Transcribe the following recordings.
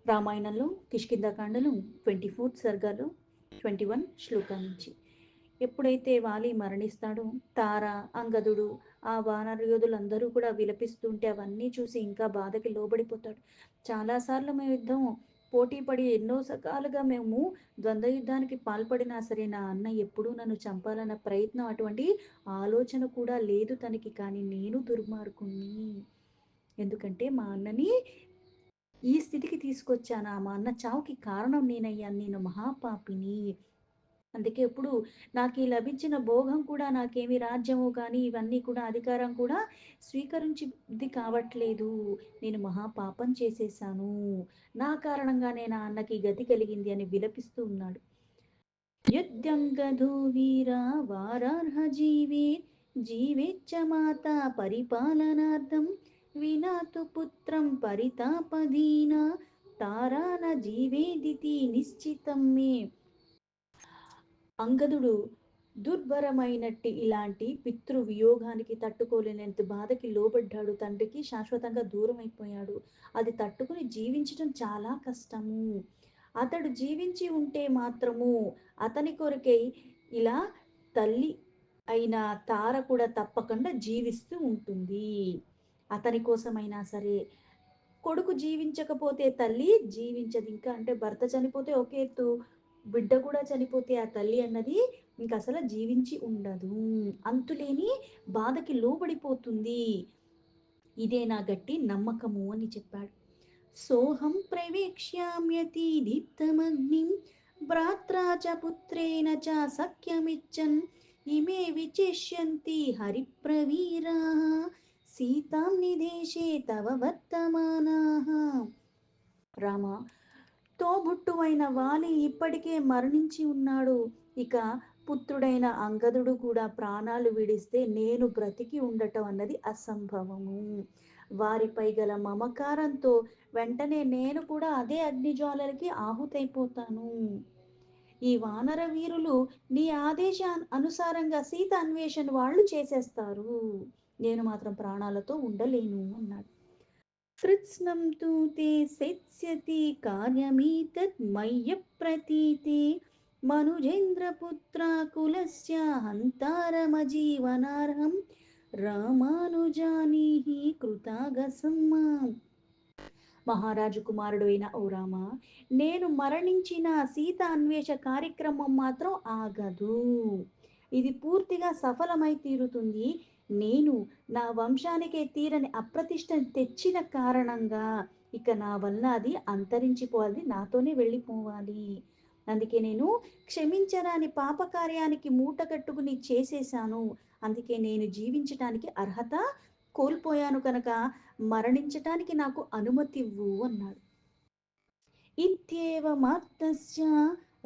రామాయణంలో కిష్కింధకాండలో 24th సర్గలో 21 శ్లోకాల నుంచి. ఎప్పుడైతే వాలి మరణిస్తాడో తార, అంగదుడు, ఆ వానర యోధులందరూ కూడా విలపిస్తుంటే అవన్నీ చూసి ఇంకా బాధకి లోబడిపోతాడు. చాలాసార్లు మేము యుద్ధం పోటీ పడి ఎన్నో సకాలుగా మేము ద్వంద్వ యుద్ధానికి పాల్పడినా సరే నా అన్న ఎప్పుడూ నన్ను చంపాలన్న ప్రయత్నం అటువంటి ఆలోచన కూడా లేదు తనకి. కానీ నేను దుర్మార్గుణ్ణి. ఎందుకంటే మా అన్నని ఈ స్థితికి తీసుకొచ్చానా? మా అన్న చావుకి కారణం నేనయ్యాను. నేను మహాపాపిని. అందుకే ఎప్పుడు నాకీ లభించిన భోగం కూడా నాకేమి రాజ్యము కానీ, ఇవన్నీ కూడా అధికారం కూడా స్వీకరించింది కావట్లేదు. నేను మహాపాపం చేసేశాను. నా కారణంగానే నా అన్నకి గతి కలిగింది అని విలపిస్తూ ఉన్నాడు. యుద్ధంగధో వీరా వారార్హ జీవేచ్చ మాత పరిపాలనార్థం వినాతు పుత్రం పరితాపదీన తారాన జీవేదితి నిశ్చితం మే. అంగదుడు దుర్భరమైనట్టి ఇలాంటి పితృవియోగానికి తట్టుకోలేనంత బాధకి లోబడ్డాడు. తండ్రికి శాశ్వతంగా దూరం అయిపోయాడు. అది తట్టుకుని జీవించడం చాలా కష్టము. అతడు జీవించి ఉంటే మాత్రము అతని కొరకై ఇలా తల్లి అయిన తార కూడా తప్పకుండా జీవిస్తూ ఉంటుంది. అతని కోసమైనా సరే. కొడుకు జీవించకపోతే తల్లి జీవించదు. ఇంకా అంటే భర్త చనిపోతే ఒక ఎత్తు, బిడ్డ కూడా చనిపోతే ఆ తల్లి అన్నది ఇంక అసలు జీవించి ఉండదు. అంతులేని బాధకి లోబడిపోతుంది. ఇదే నా గట్టి నమ్మకము అని చెప్పాడు. సోహం ప్రవేక్ష్యామ్యతి దీప్తమగ్నిం భ్రాత్రా చ పుత్రేణ చ సఖ్యమిచ్చన్ ఇమే విచేష్యంతి హరిప్రవీరా సీతాం నిదేశే తవ వర్తమానాః. రామ, తోబుట్టువైన వాలి ఇప్పటికే మరణించి ఉన్నాడు. ఇక పుత్రుడైన అంగదుడు కూడా ప్రాణాలు విడిస్తే నేను బ్రతికి ఉండటం అన్నది అసంభవము. వారిపై గల మమకారంతో వెంటనే నేను కూడా అదే అగ్నిజ్వాలలకి ఆహుతైపోతాను. ఈ వానర వీరులు నీ ఆదేశ అనుసారంగా సీత అన్వేషణ వాళ్ళు చేసేస్తారు. నేను మాత్రం ప్రాణాలతో ఉండలేను అన్నాడు. కృత్స్నం తు తే సెత్స్యతి కార్యమీతత్ మయ్య ప్రతీతే మనుజేంద్రపుత్ర కులస్య హంతారమజీవనార్హం రామానుజానీహి కృతాగసమ్మా. మహారాజు కుమారుడు అయిన ఓ రామ, నేను మరణించిన సీత అన్వేష కార్యక్రమం మాత్రం ఆగదు. ఇది పూర్తిగా సఫలమై తీరుతుంది. నేను నా వంశానికే తీరని అప్రతిష్టని తెచ్చిన కారణంగా ఇక నా వల్ల అది అంతరించిపోవాలి, నాతోనే వెళ్ళిపోవాలి. అందుకే నేను క్షమించరాని పాపకార్యానికి మూట కట్టుకుని చేసేశాను. అందుకే నేను జీవించటానికి అర్హత కోల్పోయాను కనుక మరణించటానికి నాకు అనుమతివ్వు అన్నాడు. ఇత్యేవమార్తస్య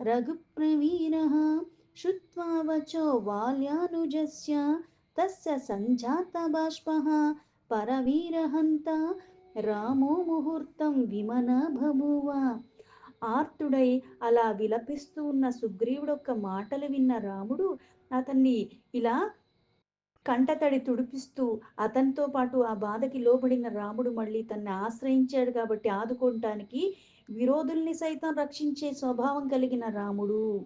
రఘుప్రవీరః శ్రుత్వా వచో బాల్యానుజస్య తస్య సంజాత బాష్పః పరవీరహంత రామో ముహూర్తం విమన బభూవ. ఆర్తుడై అలా విలపిస్తూ ఉన్న సుగ్రీవుడొక్క మాటలు విన్న రాముడు అతన్ని ఇలా కంటతడి తుడిపిస్తూ అతనితో పాటు ఆ బాధకి లోబడిన రాముడు మళ్ళీ తన్ని ఆశ్రయించాడు కాబట్టి ఆదుకోవటానికి విరోధుల్ని సైతం రక్షించే స్వభావం కలిగిన రాముడు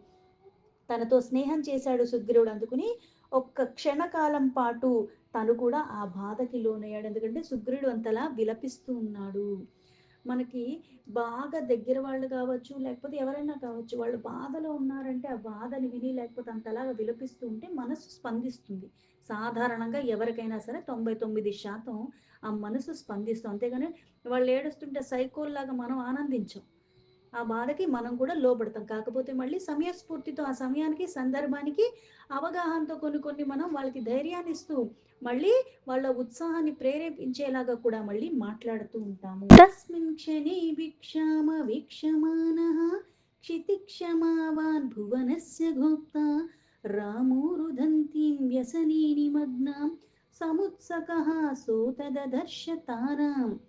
తనతో స్నేహం చేశాడు సుగ్రీవుడు. అందుకుని ఒక్క క్షణకాలం పాటు తను కూడా ఆ బాధకి లోనయ్యాడు. ఎందుకంటే సుగ్రీవుడు అంతలా విలపిస్తూ ఉన్నాడు. మనకి బాగా దగ్గర వాళ్ళు కావచ్చు, లేకపోతే ఎవరైనా కావచ్చు, వాళ్ళు బాధలో ఉన్నారంటే ఆ బాధని విని లేకపోతే అంతలాగా విలపిస్తూ ఉంటే మనసు స్పందిస్తుంది. సాధారణంగా ఎవరికైనా సరే 99% ఆ మనసు స్పందిస్తాం. అంతేగాని వాళ్ళు ఏడుస్తుంటే సైకోల్లాగా మనం ఆనందించం. ఆ బాధకి మనం కూడా లోబడతాం. కాకపోతే మళ్ళీ సమయస్ఫూర్తితో ఆ సమయానికి, సందర్భానికి అవగాహనతో కొన్ని కొన్ని మనం వాళ్ళకి ధైర్యాన్ని ఇస్తూ, మళ్ళీ వాళ్ళ ఉత్సాహాన్ని ప్రేరేపించేలాగా కూడా మళ్ళీ మాట్లాడుతూ ఉంటాము. తస్మిన్ క్షణే భిక్షామ వీక్షమానః క్షితిక్షమావాన్ భువనస్య గోప్తా రామో రుదంతిం వ్యసనే నిమగ్నాం సముత్సకః సోతదదర్శ తారాం.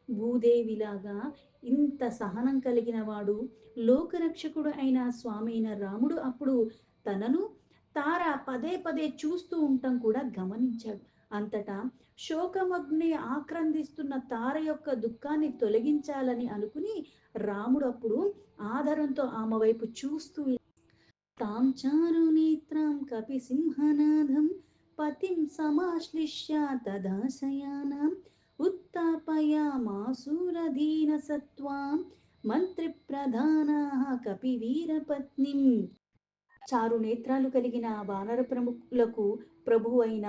భూదేవిలాగా ఇంత సహనం కలిగిన వాడు, లోకరక్షకుడు అయిన స్వామి అయిన రాముడు అప్పుడు తనను తార పదే పదే చూస్తూ ఉండటం కూడా గమనించాడు. అంతటా శోకమగ్ని ఆక్రందిస్తున్న తార యొక్క దుఃఖాన్ని తొలగించాలని అనుకుని రాముడు అప్పుడు ఆదరంతో ఆమె వైపు చూస్తూ తాం చారునేత్రాం కపిసింహనాదం పతిం సమాశ్లిష్య తదా శయానాం ఉత్తాపయామాసూరధీనసత్వాం మంత్రిప్రధానాః కపివీరపత్నిం. చారు నేత్రాలు కలిగిన వానర ప్రముఖులకు ప్రభువు అయిన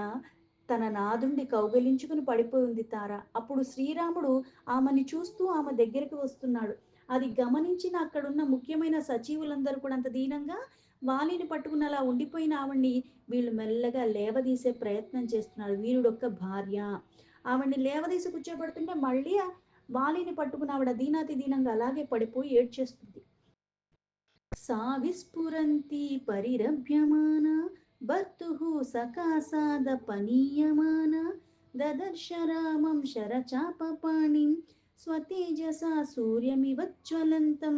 తన నాదుండి కౌగలించుకుని పడిపోయి ఉంది తార. అప్పుడు శ్రీరాముడు ఆమెని చూస్తూ ఆమె దగ్గరికి వస్తున్నాడు. అది గమనించిన అక్కడున్న ముఖ్యమైన సచివులందరూ కూడా అంత దీనంగా వాలిని పట్టుకుని అలా ఉండిపోయిన ఆవిడ్ని వీళ్ళు మెల్లగా లేవదీసే ప్రయత్నం చేస్తున్నారు. వీరుడొక్క భార్య ఆవిడ్ని లేవదీసి కూర్చోబెడుతుంటే మళ్ళీ వాలిని పట్టుకుని ఆవిడ దీనాతి దీనంగా అలాగే పడిపోయి ఏడ్చేస్తుంది. सा विस्फुरन्ती परिरभ्यमाना भर्तुः सकासादपनीयमाना ददर्श रामं शरचापपाणिं స్వతేజసా సూర్యమివజ్వలంతం.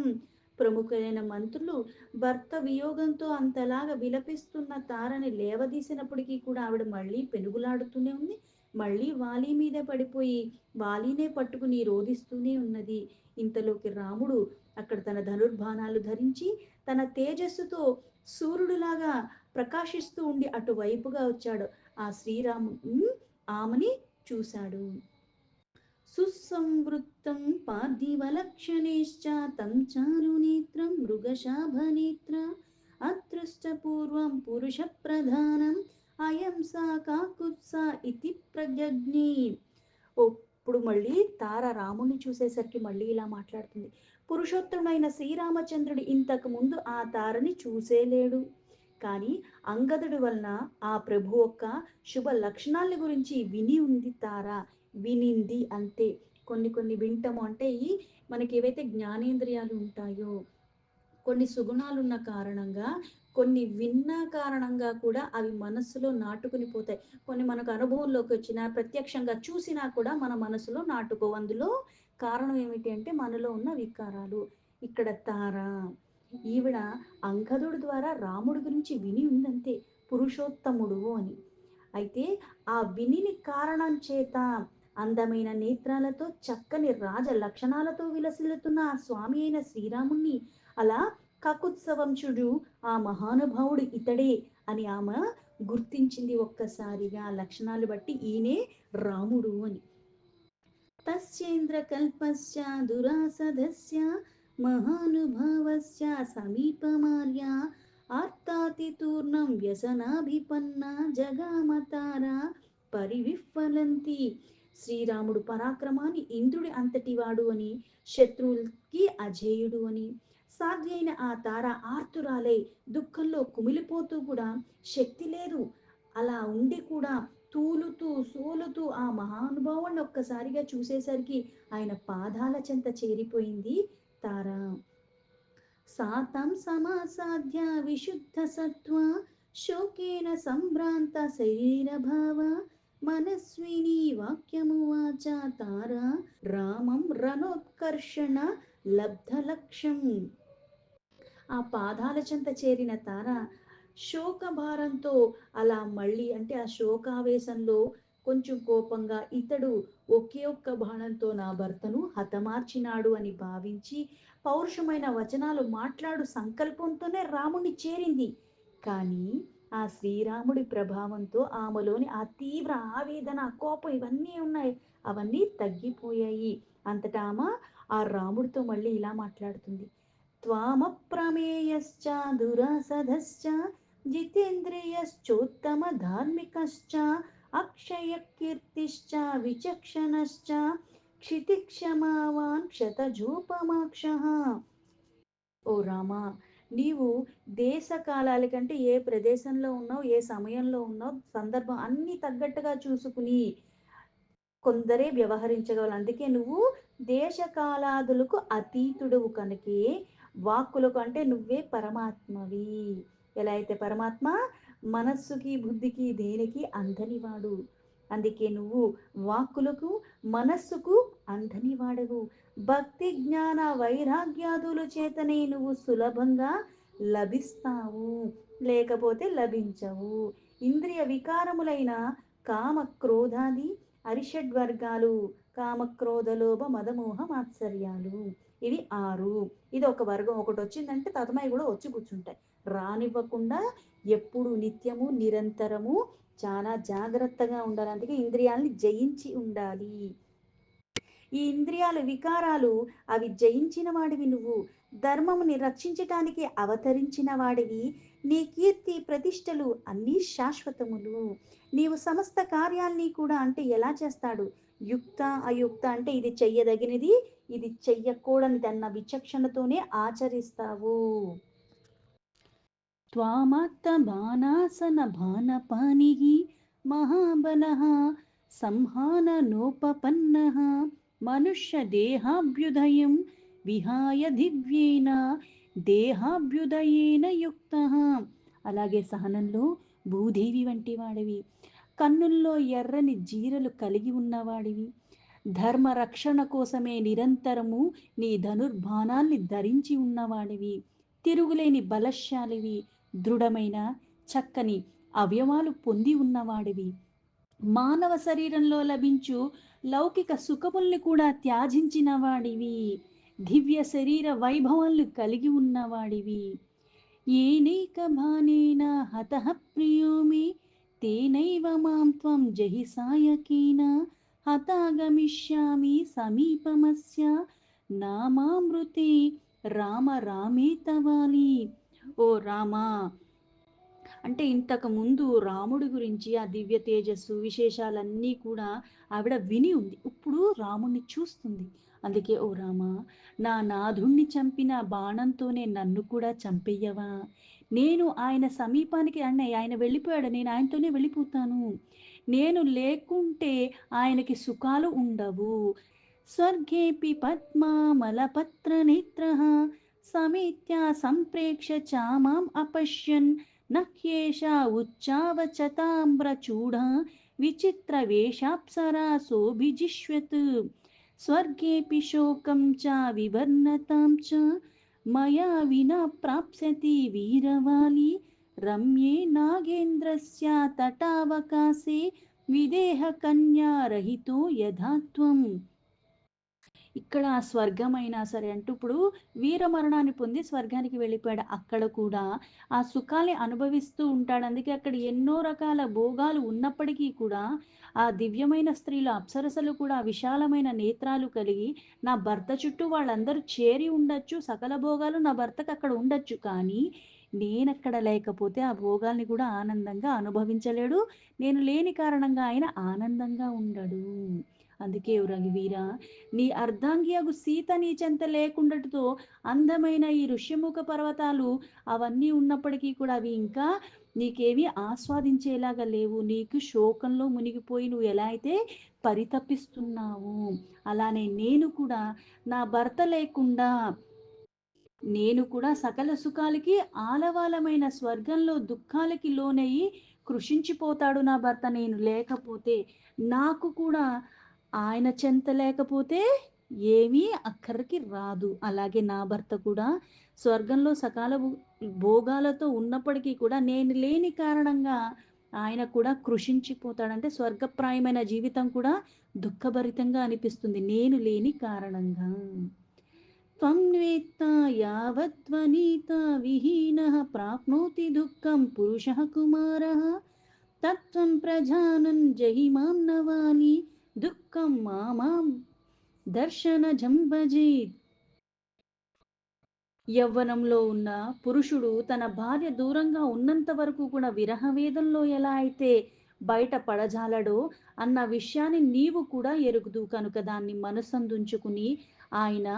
ప్రముఖులైన మంత్రులు భర్త వియోగంతో అంతలాగా విలపిస్తున్న తారని లేవదీసినప్పటికీ కూడా ఆవిడ మళ్ళీ పెనుగులాడుతూనే ఉంది. మళ్ళీ వాలి మీదే పడిపోయి వాలినే పట్టుకుని రోధిస్తూనే ఉన్నది. ఇంతలోకి రాముడు అక్కడ తన ధనుర్బాణాలు ధరించి తన తేజస్సుతో సూర్యుడులాగా ప్రకాశిస్తూ ఉండి అటువైపుగా వచ్చాడు. ఆ శ్రీరాముడు ఆమెని చూశాడు. సుసంవృత్తం పార్థివలక్షణేశ్చ తం చారునేత్రం మృగశాభనేత్ర అదృష్టపూర్వం పురుష ప్రధానం అయం సా కాకుత్స ఇతి ప్రజజ్ఞే. ఇప్పుడు మళ్ళీ తార రాముణ్ణి చూసేసరికి మళ్ళీ ఇలా మాట్లాడుతుంది. పురుషోత్తముడైన శ్రీరామచంద్రుడు ఇంతకు ముందు ఆ తారని చూసేలేడు. కానీ అంగదుడి వలన ఆ ప్రభు యొక్క శుభ లక్షణాల గురించి విని ఉంది తార. వినింది అంతే. కొన్ని కొన్ని వింటము అంటే ఈ మనకి ఏవైతే జ్ఞానేంద్రియాలు ఉంటాయో కొన్ని సుగుణాలు ఉన్న కారణంగా కొన్ని విన్న కారణంగా కూడా అవి మనస్సులో నాటుకుని పోతాయి. కొన్ని మనకు అనుభవంలోకి వచ్చినా ప్రత్యక్షంగా చూసినా కూడా మన మనసులో నాటుకో. అందులో కారణం ఏమిటి అంటే మనలో ఉన్న వికారాలు. ఇక్కడ తార ఈవిడ అంగదుడి ద్వారా రాముడి గురించి విని ఉందంతే, పురుషోత్తముడు అని. అయితే ఆ వినిని కారణం చేత అందమైన నేత్రాలతో చక్కని రాజ లక్షణాలతో విలసిల్లుతున్న ఆ స్వామి అయిన శ్రీరాముణ్ణి అలా కకుత్సవంశుడు ఆ మహానుభావుడు ఇతడే అని ఆమె గుర్తించింది ఒక్కసారిగా లక్షణాలు బట్టి ఈయనే రాముడు అని. తస్యేంద్రకల్పస్య దురాసదస్య మహానుభావస్య సమీపమార్య ఆర్తాతితూర్ణం వ్యసనాభిపన్న జగామతార పరివిఫలంతి. శ్రీరాముడు పరాక్రమాన్ని ఇంద్రుడి అంతటివాడు అని, శత్రువులకి అజేయుడు అని, సాధ్వి అయిన ఆ తార ఆర్తురాలై దుఃఖంలో కుమిలిపోతూ కూడా శక్తి లేదు అలా ఉండి కూడా తూలుతూ సోలుతూ ఆ మహానుభావుని ఒక్కసారిగా చూసేసరికి ఆయన పాదాల చెంత చేరిపోయింది తార. సాతం సమాసాధ్య విశుద్ధ సత్వ శోకేన సంభ్రాంత శరీరభావ మనస్విని వాక్యమువాచ తార రామం రణోత్కర్షణ లబ్ధలక్ష్యం. ఆ పాదాల చెంత చేరిన తార శోకభారంతో అలా మళ్ళీ అంటే ఆ శోకావేశంలో కొంచెం కోపంగా ఇతడు ఒకే ఒక్క బాణంతో నా భర్తను హతమార్చినాడు అని భావించి పౌరుషమైన వచనాలు మాట్లాడు సంకల్పంతోనే రాముణ్ణి చేరింది. కానీ ఆ శ్రీరాముడి ప్రభావంతో ఆమెలోని ఆ తీవ్ర ఆవేదన కోపం ఇవన్నీ ఉన్నాయి, అవన్నీ తగ్గిపోయాయి. అంతటా ఆమె ఆ రాముడితో మళ్ళీ ఇలా మాట్లాడుతుంది. త్వామప్రమేయశ్చ దురాసధశ్చ జితేంద్రియశ్చోత్తమ ధార్మికశ్చ అక్షయ కీర్తిశ్చ విచక్షణశ్చ క్షితిక్షమావాన్ క్షతజూపమాక్షః. ఓ రామా, నీవు దేశ కాలాల కంటే ఏ ప్రదేశంలో ఉన్నావు, ఏ సమయంలో ఉన్నావు, సందర్భం అన్ని తగ్గట్టుగా చూసుకుని కొందరే వ్యవహరించగలరు. అందుకే నువ్వు దేశకాలాదులకు అతీతుడువు కనుకే వాక్కులకు అంటే నువ్వే పరమాత్మవి. ఎలా అయితే పరమాత్మ మనస్సుకి బుద్ధికి దేనికి అంధనివాడు, అందుకే నువ్వు వాక్కులకు మనస్సుకు అంధనివాడవు. భక్తి జ్ఞాన వైరాగ్యాదుల చేతనే నువ్వు సులభంగా లభిస్తావు, లేకపోతే లభించవు. ఇంద్రియ వికారములైన కామ క్రోధాది అరిషడ్వర్గాలు, కామ క్రోధ లోభ మదమోహ మాత్సర్యాలు, ఇవి 6. ఇది ఒక వర్గం. ఒకటి వచ్చిందంటే తతమై కూడా వచ్చి కూర్చుంటాయి. రానివ్వకుండా ఎప్పుడు నిత్యము నిరంతరము చాలా జాగ్రత్తగా ఉండాలి. అందుకే ఇంద్రియాలని జయించి ఉండాలి. ఈ ఇంద్రియాలు వికారాలు అవి జయించిన వాడివి నువ్వు. ధర్మముని రక్షించటానికి అవతరించిన వాడివి. నీ కీర్తి ప్రతిష్టలు అన్నీ శాశ్వతములు. నీవు సమస్త కార్యాల్ని కూడా అంటే ఎలా చేస్తాడు? యుక్త అయుక్త అంటే ఇది చెయ్యదగినది, ఇది చెయ్యకూడనిది అన్న విచక్షణతోనే ఆచరిస్తావు. त्वामत्तबाणासनबाणपाणिः महाबलः संहाननोपपन्नः मनुष्यदेहाभ्युदयं విహాయ దివ్యేన దేహాభ్యుదయేన యుక్తః. అలాగే సహనంలో భూదేవి వంటి వాడివి, కన్నుల్లో ఎర్రని జీరలు కలిగి ఉన్నవాడివి, ధర్మ రక్షణ కోసమే నిరంతరము నీ ధనుర్బాణాల్ని ధరించి ఉన్నవాడివి, తిరుగులేని బలశాలివి, దృఢమైన చక్కని అవయవాలు పొంది ఉన్నవాడివి, మానవ శరీరంలో లభించు లౌకిక సుఖముల్ని కూడా త్యాజించిన వాడివి, దివ్య శరీర వైభవాలు కలిగి ఉన్నవాడివి. ఏనైక బాణేన హతః ప్రియో మే తేనైవ మాం త్వం జహి సాయకేన హతాగమిష్యామి సమీపమస్య నామామృతే రామ రామేతవాలి. ఓ రామా, అంటే ఇంతకు ముందు రాముడి గురించి ఆ దివ్య తేజస్సు విశేషాలన్నీ కూడా ఆవిడ విని ఉంది. ఇప్పుడు రాముణ్ణి చూస్తుంది. అందుకే ఓ రామా, నా నాథుణ్ణి చంపిన బాణంతోనే నన్ను కూడా చంపెయ్యవా? నేను ఆయన సమీపానికి ఆయన వెళ్ళిపోయాడు, నేను ఆయనతోనే వెళ్ళిపోతాను. నేను లేకుంటే ఆయనకి సుఖాలు ఉండవు. స్వర్గేపి పద్మామలపత్రనేత్రః సమేత్య సంప్రేక్ష్య చామాం అపశ్యన్ నహ్యేషా ఉచ్చావచతామ్రచూడ విచిత్రవేషాప్సరాసోభిజిష్యత్. స్వర్గేపి శోకం చ వివర్ణతాం చ మయా వినా ప్రాప్స్యతి వీరవాలి రమ్యే నాగేంద్రస్య తటావకాశే విదేహ కన్యారహితో యథాత్వం. ఇక్కడ స్వర్గమైనా సరే అంటూ ఇప్పుడు వీరమరణాన్ని పొంది స్వర్గానికి వెళ్ళిపోయాడు. అక్కడ కూడా ఆ సుఖాల్ని అనుభవిస్తూ ఉంటాడు. అందుకే అక్కడ ఎన్నో రకాల భోగాలు ఉన్నప్పటికీ కూడా ఆ దివ్యమైన స్త్రీలు అప్సరసలు కూడా విశాలమైన నేత్రాలు కలిగి నా భర్త చుట్టూ వాళ్ళందరూ చేరి ఉండొచ్చు, సకల భోగాలు నా భర్తకు అక్కడ ఉండొచ్చు, కానీ నేనక్కడ లేకపోతే ఆ భోగాల్ని కూడా ఆనందంగా అనుభవించలేడు. నేను లేని కారణంగా ఆయన ఆనందంగా ఉండడు. అందుకే ఓ రఘువీర, నీ అర్ధాంగియగు సీత నీ చెంత లేకుండటతో అందమైన ఈ ఋష్యముఖ పర్వతాలు అవన్నీ ఉన్నప్పటికీ కూడా అవి ఇంకా నీకేమీ ఆస్వాదించేలాగా లేవు. నీకు శోకంలో మునిగిపోయి నువ్వు ఎలా అయితే పరితపిస్తున్నావు, అలానే నేను కూడా నా భర్త లేకుండా నేను కూడా సకల సుఖాలకి ఆలవాలమైన స్వర్గంలో దుఃఖాలకి లోనయ్యి కృషించిపోతాడు నా భర్త నేను లేకపోతే. నాకు కూడా ఆయన చెంత లేకపోతే ఏమీ అక్కడికి రాదు. అలాగే నా భర్త కూడా స్వర్గంలో సకాల భోగాలతో ఉన్నప్పటికీ కూడా నేను లేని కారణంగా ఆయన కూడా కృషించిపోతాడంటే స్వర్గప్రాయమైన జీవితం కూడా దుఃఖభరితంగా అనిపిస్తుంది నేను లేని కారణంగా. త్వం వేత్తా యావద్వనితా విహీనః ప్రాప్నోతి దుఃఖం పురుషः కుమారः తత్వం ప్రజానన్ జహిమాం నవాలి దుఃఖం మామాం దర్శనజం భజేత్. యవ్వనంలో ఉన్న పురుషుడు తన భార్య దూరంగా ఉన్నంత వరకు కూడా విరహవేదంలో ఎలా అయితే బయట పడజాలడో అన్న విషయాన్ని నీవు కూడా ఎరుగుదు కనుక దాన్ని మనసందుంచుకుని ఆయన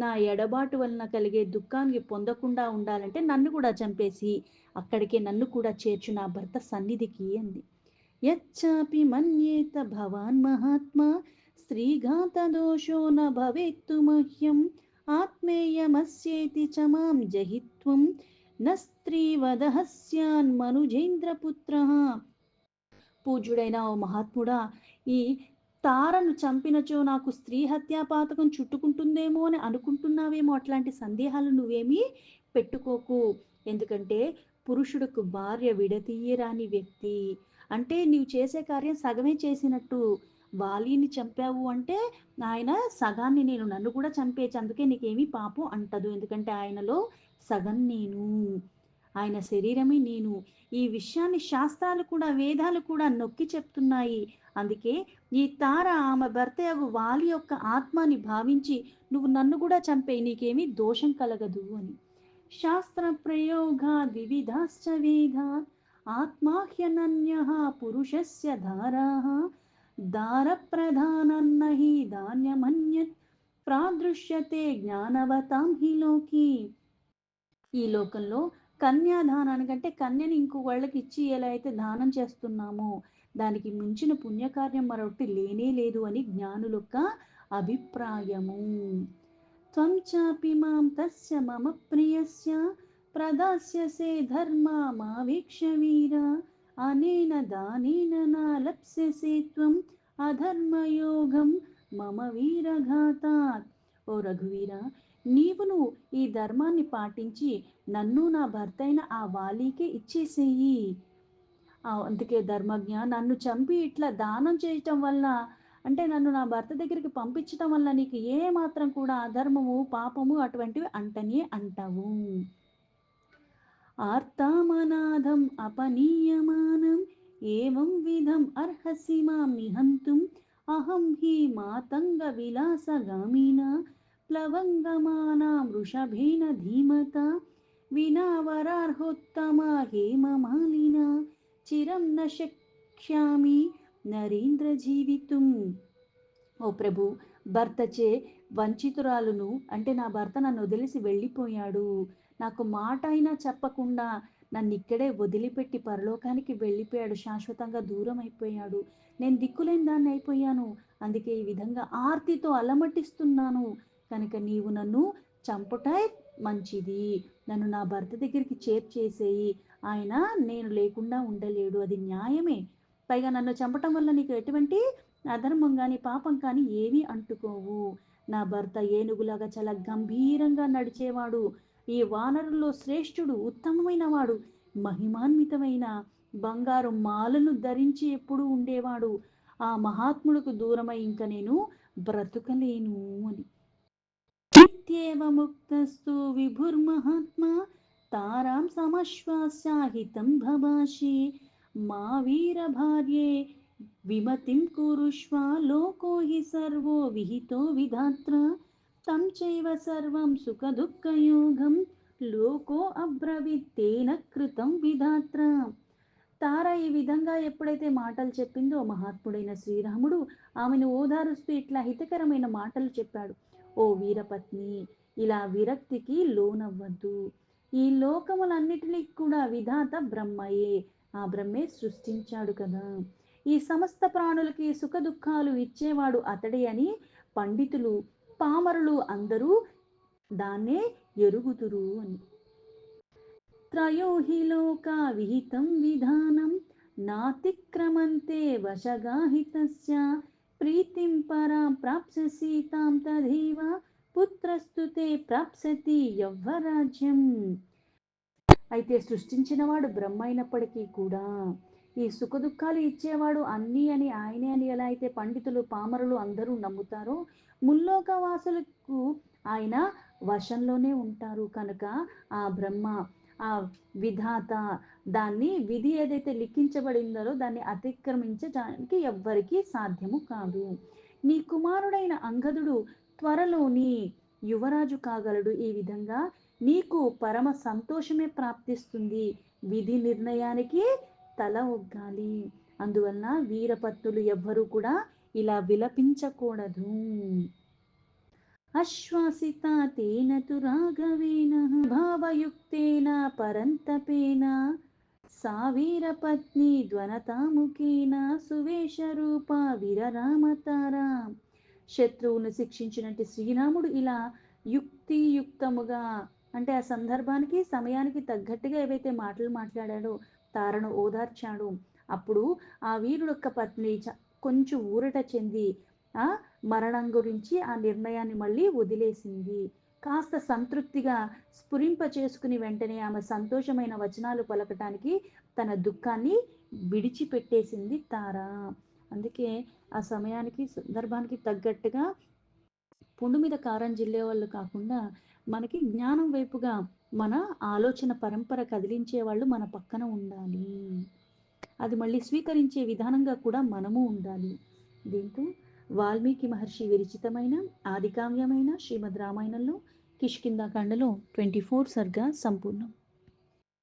నా ఎడబాటు వలన కలిగే దుఃఖాన్ని పొందకుండా ఉండాలంటే నన్ను కూడా చంపేసి అక్కడికే నన్ను కూడా చేర్చు నా భర్త సన్నిధికి అంది. యచ్చాపి మన్యేత భవాన్ మహాత్మా స్త్రీఘాతదోషో న భవేత్తు మహ్యం ఆత్మేయమస్యేతి చ మాం జహిత్వం న స్త్రీవదః స్యాన్మనుజేంద్రపుత్రః. పూజ్యుడైన ఓ మహాత్ముడా, ఈ తారను చంపినచో నాకు స్త్రీ హత్యా పాతకం చుట్టుకుంటుందేమో అని అనుకుంటున్నావేమో, అట్లాంటి సందేహాలు నువ్వేమీ పెట్టుకోకు. ఎందుకంటే పురుషుడుకు భార్య విడతీయరాని వ్యక్తి. అంటే నీవు చేసే కార్యం సగమే చేసినట్టు. వాలిని చంపావు అంటే ఆయన సగాన్ని నన్ను కూడా చంపేయచ్చు. అందుకే నీకేమీ పాపం అంటదు. ఎందుకంటే ఆయనలో సగం నేను. ఆయన శరీరమే నేను. ఈ విషయాన్ని శాస్త్రాలు కూడా, వేదాలు కూడా నొక్కి చెప్తున్నాయి. అందుకే ఈ తార ఆమె భర్తయగు వాలి యొక్క ఆత్మని భావించి నువ్వు నన్ను కూడా చంపేయి, నీకేమీ దోషం కలగదు అని. శాస్త్ర ప్రయోగాద్ వివిధాశ్చ వేదాత్ ఆత్మాహ్యనన్యః పురుషస్య ధారాః దారప్రధానన్న హి ధాన్యమన్యత్ ప్రాదృశ్యతే జ్ఞానవతాం హి లోకి. ఈ లోకంలో కన్యాదానానికంటే కన్యని ఇంకో వాళ్ళకి ఇచ్చి ఎలా అయితే దానం చేస్తున్నామో దానికి మించిన పుణ్యకార్యం మరొకటి లేనే లేదు అని జ్ఞానుల యొక్క అభిప్రాయము. త్వం చాపి మాం తస్య మమ ప్రియస్య ప్రదాస్యసే ధర్మమావీక్ష్య వీర అనేన దానేన నాలప్స్యసే త్వం అధర్మయోగం మమ వీరఘాతాత్. ఓ రఘువీర, నీవును ఈ ధర్మాన్ని పాటించి నన్ను నా భర్త అయిన ఆ వాలీకే ఇచ్చేసేయి. అందుకే ధర్మజ్ఞ, నన్ను చంపి ఇట్లా దానం చేయటం వల్ల అంటే నన్ను నా భర్త దగ్గరికి పంపించటం వల్ల నీకు ఏ మాత్రం కూడా అధర్మము పాపము అటువంటివి అంటనే అంటావు. ఆర్తామనాథం అపనీయమానం ఏవం విధం అర్హసి మాం నిహంతుం అహం హి మాతంగ విలాసగామిన ప్లవంగమానాం వృషభేన ధీమత వినావరార్హోత్తమ హేమమాలిన చిరం న శక్ష్యామి నరేంద్ర జీవితుం. ఓ ప్రభు, భర్తచే వంచితురాలును అంటే నా భర్త నన్ను వదిలేసి వెళ్ళిపోయాడు. నాకు మాట అయినా చెప్పకుండా నన్ను ఇక్కడే వదిలిపెట్టి పరలోకానికి వెళ్ళిపోయాడు. శాశ్వతంగా దూరం అయిపోయాడు. నేను దిక్కులేని దాన్ని అయిపోయాను. అందుకే ఈ విధంగా ఆర్తితో అలమటిస్తున్నాను. కనుక నీవు నన్ను చంపుటే మంచిది. నన్ను నా భర్త దగ్గరికి చేర్చేసేయి. ఆయన నేను లేకుండా ఉండలేడు, అది న్యాయమే. పైగా నన్ను చంపటం వల్ల నీకు ఎటువంటి అధర్మం కానీ పాపం కానీ ఏమీ అంటుకోవు. నా భర్త ఏనుగులాగా చాలా గంభీరంగా నడిచేవాడు. ఈ వానరుల్లో శ్రేష్ఠుడు, ఉత్తమమైన వాడు, మహిమాన్వితమైన బంగారు మాలను ధరించి ఎప్పుడూ ఉండేవాడు. ఆ మహాత్ముడికి దూరమై ఇంక నేను బ్రతుకలేను అని. ఇత్యేవ ముక్తస్తు విభుర్మహాత్మా తారాం సమశ్వాసాహితం భవాషి మా వీరభార్యే విమతిం కురుష్వ లోకో హి సర్వో విహితో విధాత్ర తం చైవ సర్వం సుఖదుఃఖయోగం లోకో అబ్రవీత్తేన కృతం విధాత్ర. తార ఈ విధంగా ఎప్పుడైతే మాటలు చెప్పిందో మహాత్ముడైన శ్రీరాముడు ఆమెను ఓదారుస్తూ ఇట్లా హితకరమైన మాటలు చెప్పాడు. ఓ వీరపత్ని, ఇలా విరక్తికి లోనవ్వద్దు. ఈ లోకములన్నిటినీ కూడా విధాత బ్రహ్మయే. ఆ బ్రహ్మే సృష్టించాడు కదా. ఈ సమస్త ప్రాణులకి సుఖ దుఃఖాలు ఇచ్చేవాడు అతడే అని పండితులు పామరులు అందరూ దాన్నే ఎరుగుదురు అని. త్రయో హి లోకా విహితం విధానం నాతిక్రమంతే వశగాహితస్య ప్రీతిం పరాం ప్రాప్స్యసి తాం తథైవ పుత్రస్తుతే ప్రాప్స్యతి యవ్వరాజ్యం. అయితే సృష్టించినవాడు బ్రహ్మ అయినప్పటికీ కూడా ఈ సుఖదుఖాలు ఇచ్చేవాడు అన్నీ అని ఆయనే అని ఎలా అయితే పండితులు పామరులు అందరూ నమ్ముతారో ముల్లోకవాసులకు ఆయన వశంలోనే ఉంటారు. కనుక ఆ బ్రహ్మ, ఆ విధాత, దాన్ని విధి ఏదైతే లిఖించబడిందో దాన్ని అతిక్రమించడానికి ఎవ్వరికీ సాధ్యము కాదు. నీ కుమారుడైన అంగదుడు త్వరలోని యువరాజు కాగలడు. ఈ విధంగా నీకు పరమ సంతోషమే ప్రాప్తిస్తుంది. విధి నిర్ణయానికి తల ఒగ్గాలి. అందువలన వీరపత్నులు ఎవ్వరూ కూడా ఇలా విలపించకూడదు. అశ్వాసిత తేన తు రాఘవేన భావయుక్తేన పరంతపేన సా వీరపత్ని ధ్వనతాముఖేన సువేషరూప విరరామతారా. శత్రువును శిక్షించినట్టు శ్రీరాముడు ఇలా యుక్తియుక్తముగా అంటే ఆ సందర్భానికి సమయానికి తగ్గట్టుగా ఏవైతే మాటలు మాట్లాడాడో తారను ఓదార్చాడు. అప్పుడు ఆ వీరుడు యొక్క పత్ని కొంచెం ఊరట చెంది ఆ మరణం గురించి ఆ నిర్ణయాన్ని మళ్ళీ వదిలేసింది. కాస్త సంతృప్తిగా స్ఫురింప చేసుకుని వెంటనే ఆమె సంతోషమైన వచనాలు పలకటానికి తన దుఃఖాన్ని విడిచిపెట్టేసింది తార. అందుకే ఆ సమయానికి, సందర్భానికి తగ్గట్టుగా పుండు మీద కారం జిల్లేవాళ్ళు కాకుండా, మనకి జ్ఞానం వైపుగా మన ఆలోచన పరంపర కదిలించే వాళ్ళు మన పక్కన ఉండాలి. అది మళ్ళీ స్వీకరించే విధానంగా కూడా మనము ఉండాలి. దీంతో వాల్మీకి మహర్షి విరచితమైన ఆదికావ్యమైన శ్రీమద్ రామాయణంలో కిష్కింధాకాండలో 24 సర్గా సంపూర్ణం.